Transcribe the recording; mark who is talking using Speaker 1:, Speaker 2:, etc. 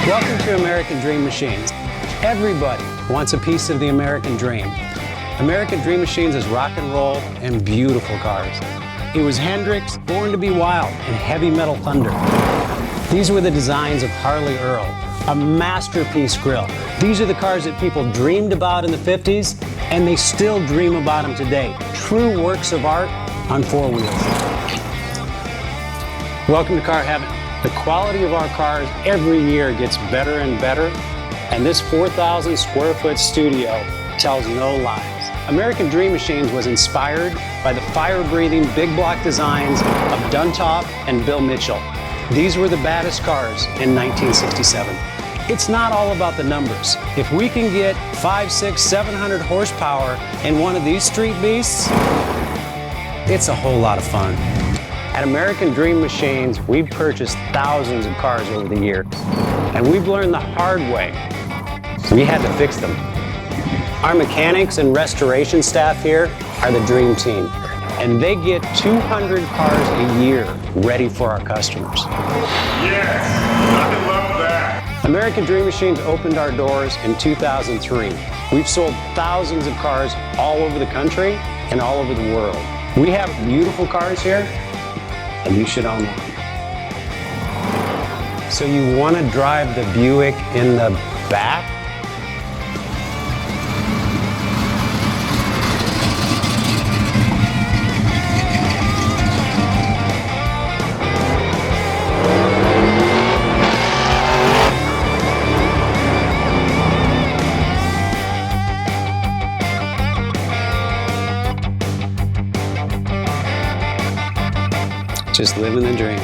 Speaker 1: Welcome to American Dream Machines. Everybody wants a piece of the American dream. American Dream Machines is rock and roll and beautiful cars. It was Hendrix, Born to be Wild, and Heavy Metal Thunder. These were the designs of Harley Earl, a masterpiece grille. These are the cars that people dreamed about in the 50s, and they still dream about them today. True works of art on four wheels. Welcome to Car Heaven. The quality of our cars every year gets better and better, and this 4,000 square foot studio tells no lies. American Dream Machines was inspired by the fire-breathing big block designs of Duntop and Bill Mitchell. These were the baddest cars in 1967. It's not all about the numbers. If we can get 500, 600, 700 horsepower in one of these street beasts, it's a whole lot of fun. At American Dream Machines, we've purchased thousands of cars over the years, and we've learned the hard way. We had to fix them. Our mechanics and restoration staff here are the dream team, and they get 200 cars a year ready for our customers.
Speaker 2: Yes, I love that.
Speaker 1: American Dream Machines opened our doors in 2003. We've sold thousands of cars all over the country and all over the world. We have beautiful cars here, and you should own one. So you want to drive the Buick in the back? Just living the dream.